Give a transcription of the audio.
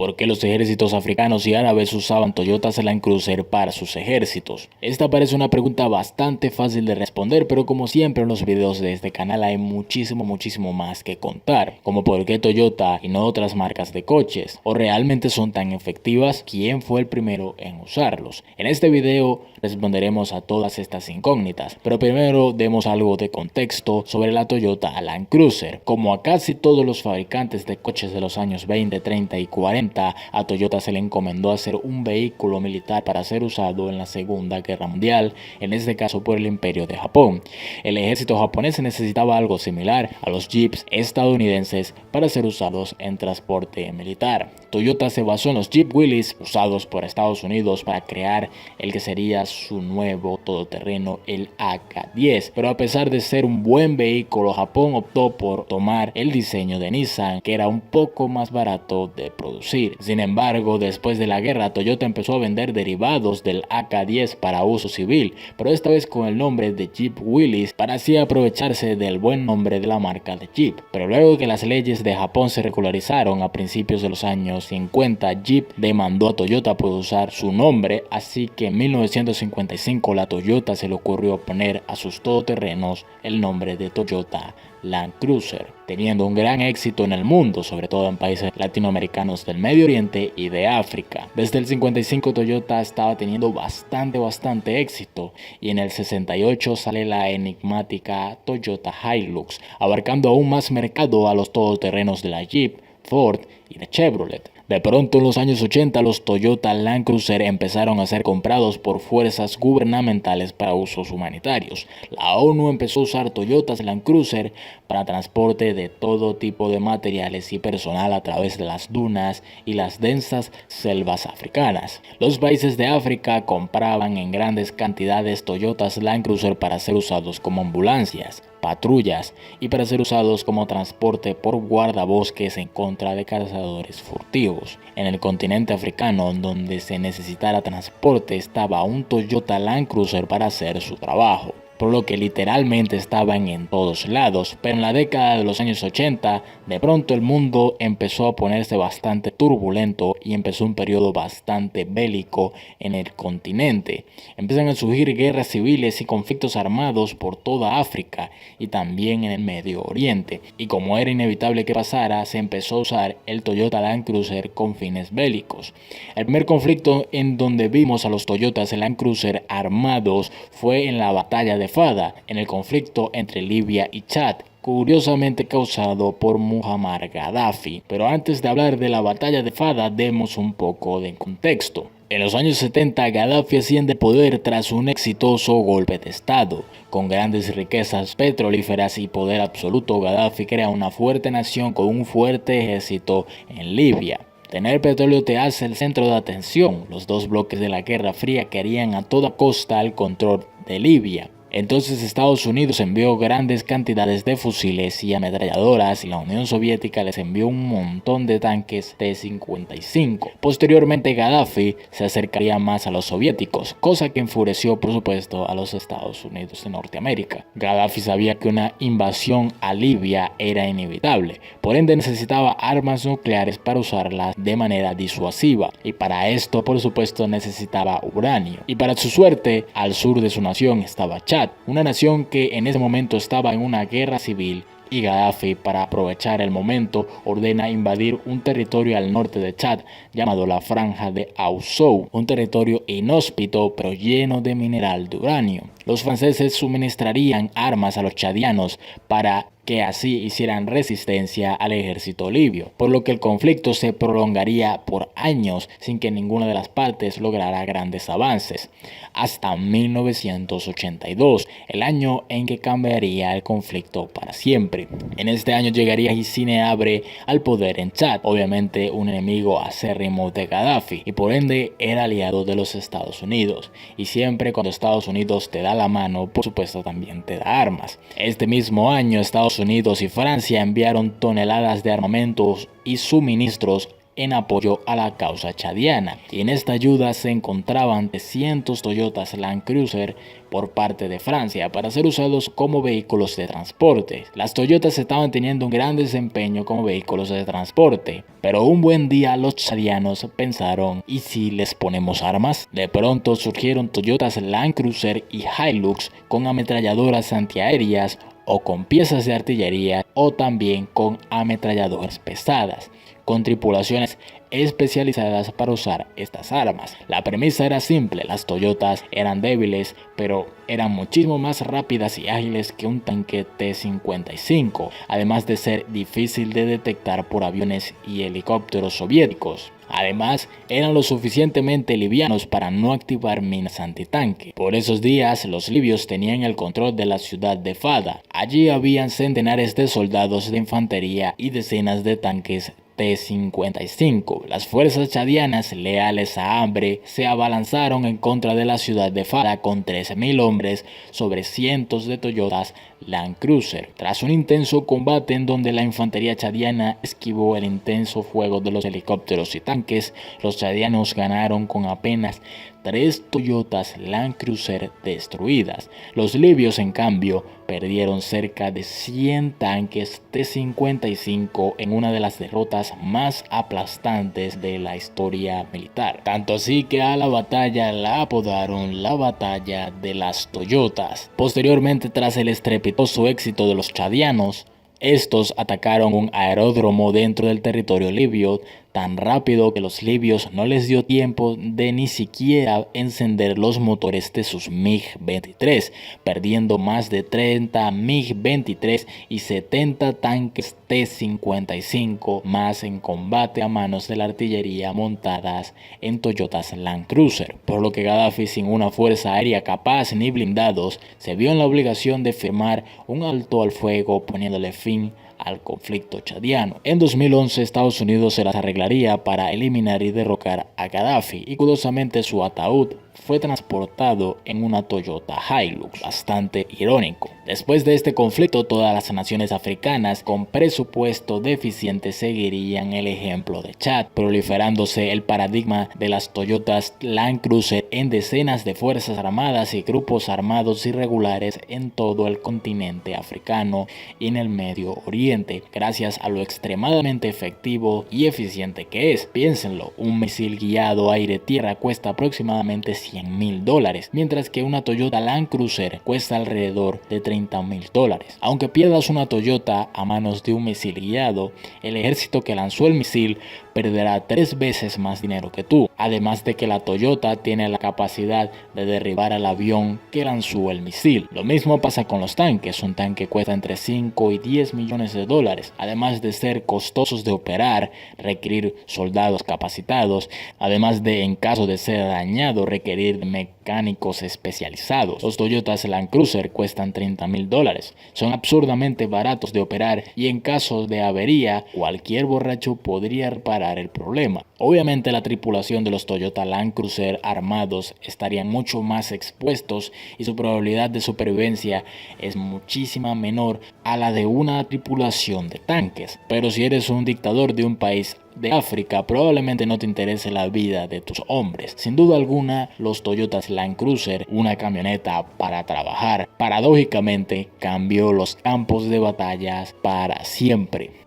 ¿Por qué los ejércitos africanos y árabes usaban Toyotas Land Cruiser para sus ejércitos? Esta parece una pregunta bastante fácil de responder, pero como siempre en los videos de este canal hay muchísimo más que contar, como por qué Toyota y no otras marcas de coches, o realmente son tan efectivas, quién fue el primero en usarlos. En este video responderemos a todas estas incógnitas, pero primero demos algo de contexto sobre la Toyota Land Cruiser. Como a casi todos los fabricantes de coches de los años 20, 30 y 40, a Toyota se le encomendó hacer un vehículo militar para ser usado en la Segunda Guerra Mundial, en este caso por el Imperio de Japón. El ejército japonés necesitaba algo similar a los jeeps estadounidenses para ser usados en transporte militar. Toyota se basó en los Jeep Willys usados por Estados Unidos para crear el que sería su nuevo todoterreno, el AK-10, pero a pesar de ser un buen vehículo, Japón optó por tomar el diseño de Nissan, que era un poco más barato de producir. Sin embargo, después de la guerra, Toyota empezó a vender derivados del AK-10 para uso civil, pero esta vez con el nombre de Jeep Willys, para así aprovecharse del buen nombre de la marca de Jeep. Pero luego que las leyes de Japón se regularizaron a principios de los años 50, Jeep demandó a Toyota por usar su nombre, así que en 1955 la Toyota se le ocurrió poner a sus todoterrenos el nombre de Toyota Land Cruiser, teniendo un gran éxito en el mundo, sobre todo en países latinoamericanos del Medio Oriente y de África. Desde el 55 Toyota estaba teniendo bastante éxito, y en el 68 sale la enigmática Toyota Hilux, abarcando aún más mercado a los todoterrenos de la Jeep, Ford y de Chevrolet. De pronto en los años 80 los Toyota Land Cruiser empezaron a ser comprados por fuerzas gubernamentales para usos humanitarios. La ONU empezó a usar Toyotas Land Cruiser para transporte de todo tipo de materiales y personal a través de las dunas y las densas selvas africanas. Los países de África compraban en grandes cantidades Toyotas Land Cruiser para ser usados como ambulancias, patrullas y para ser usados como transporte por guardabosques en contra de cazadores furtivos. En el continente africano, donde se necesitara transporte, estaba un Toyota Land Cruiser para hacer su trabajo, por lo que literalmente estaban en todos lados. Pero en la década de los años 80, de pronto el mundo empezó a ponerse bastante turbulento y empezó un periodo bastante bélico en el continente. Empiezan a surgir guerras civiles y conflictos armados por toda África y también en el Medio Oriente. Y como era inevitable que pasara, se empezó a usar el Toyota Land Cruiser con fines bélicos. El primer conflicto en donde vimos a los Toyotas Land Cruiser armados fue en la batalla de Fada, en el conflicto entre Libia y Chad, curiosamente causado por Muammar Gaddafi. Pero antes de hablar de la batalla de Fada, demos un poco de contexto. En los años 70, Gaddafi asciende al poder tras un exitoso golpe de estado. Con grandes riquezas petrolíferas y poder absoluto, Gaddafi crea una fuerte nación con un fuerte ejército en Libia. Tener petróleo te hace el centro de atención. Los dos bloques de la Guerra Fría querían a toda costa el control de Libia. Entonces Estados Unidos envió grandes cantidades de fusiles y ametralladoras y la Unión Soviética les envió un montón de tanques T-55. Posteriormente Gaddafi se acercaría más a los soviéticos, cosa que enfureció por supuesto a los Estados Unidos de Norteamérica. Gaddafi sabía que una invasión a Libia era inevitable, por ende necesitaba armas nucleares para usarlas de manera disuasiva, y para esto por supuesto necesitaba uranio. Y para su suerte, al sur de su nación estaba Chad, una nación que en ese momento estaba en una guerra civil, y Gaddafi, para aprovechar el momento, ordena invadir un territorio al norte de Chad llamado la Franja de Ausou, un territorio inhóspito pero lleno de mineral de uranio. Los franceses suministrarían armas a los chadianos para que así hicieran resistencia al ejército libio, por lo que el conflicto se prolongaría por años sin que ninguna de las partes lograra grandes avances, hasta 1982, el año en que cambiaría el conflicto para siempre. En este año llegaría Hissine Habre al poder en Chad, obviamente un enemigo acérrimo de Gaddafi, y por ende era aliado de los Estados Unidos, y siempre cuando Estados Unidos te da la mano, por supuesto también te da armas. Este mismo año Estados Unidos y Francia enviaron toneladas de armamentos y suministros en apoyo a la causa chadiana, y en esta ayuda se encontraban 300 Toyotas Land Cruiser por parte de Francia para ser usados como vehículos de transporte. Las Toyotas estaban teniendo un gran desempeño como vehículos de transporte, pero un buen día los chadianos pensaron: ¿y si les ponemos armas? De pronto surgieron Toyotas Land Cruiser y Hilux con ametralladoras antiaéreas o con piezas de artillería, o también con ametralladoras pesadas, con tripulaciones especializadas para usar estas armas. La premisa era simple: las Toyotas eran débiles, pero eran muchísimo más rápidas y ágiles que un tanque T-55, además de ser difícil de detectar por aviones y helicópteros soviéticos. Además, eran lo suficientemente livianos para no activar minas antitanque. Por esos días, los libios tenían el control de la ciudad de Fada. Allí habían centenares de soldados de infantería y decenas de tanques T-55. Las fuerzas chadianas, leales a Ambre, se abalanzaron en contra de la ciudad de Fada con 13.000 hombres sobre cientos de Toyotas Land Cruiser. Tras un intenso combate en donde la infantería chadiana esquivó el intenso fuego de los helicópteros y tanques, los chadianos ganaron con apenas 3 Toyotas Land Cruiser destruidas. Los libios, en cambio, perdieron cerca de 100 tanques T-55 en una de las derrotas más aplastantes de la historia militar. Tanto así que a la batalla la apodaron la Batalla de las Toyotas. Posteriormente, tras el estrepitoso éxito de los chadianos, estos atacaron un aeródromo dentro del territorio libio tan rápido que los libios no les dio tiempo de ni siquiera encender los motores de sus MiG-23, perdiendo más de 30 MiG-23 y 70 tanques T-55 más en combate a manos de la artillería montadas en Toyotas Land Cruiser, por lo que Gaddafi, sin una fuerza aérea capaz ni blindados, se vio en la obligación de firmar un alto al fuego, poniéndole fin al conflicto chadiano. En 2011, Estados Unidos se las arreglaría para eliminar y derrocar a Gaddafi, y curiosamente su ataúd fue transportado en una Toyota Hilux, bastante irónico. Después de este conflicto, todas las naciones africanas con presupuesto deficiente seguirían el ejemplo de Chad, proliferándose el paradigma de las Toyotas Land Cruiser en decenas de fuerzas armadas y grupos armados irregulares en todo el continente africano y en el Medio Oriente, gracias a lo extremadamente efectivo y eficiente que es. Piénsenlo, un misil guiado aire-tierra cuesta aproximadamente $100.000, mientras que una Toyota Land Cruiser cuesta alrededor de $30.000. Aunque pierdas una Toyota a manos de un misil guiado, el ejército que lanzó el misil perderá 3 veces más dinero que tú, además de que la Toyota tiene la capacidad de derribar al avión que lanzó el misil. Lo mismo pasa con los tanques. Un tanque cuesta entre 5 y 10 millones de dólares, además de ser costosos de operar, requerir soldados capacitados, además de, en caso de ser dañado, requerir mecánicos especializados. Los Toyotas Land Cruiser cuestan $30.000, son absurdamente baratos de operar, y en caso de avería, cualquier borracho podría reparar el problema. Obviamente, la tripulación de los Toyota Land Cruiser armados estarían mucho más expuestos y su probabilidad de supervivencia es muchísima menor a la de una tripulación de tanques. Pero si eres un dictador de un país de África, probablemente no te interese la vida de tus hombres. Sin duda alguna, los Toyotas Land Cruiser, una camioneta para trabajar, paradójicamente cambió los campos de batallas para siempre.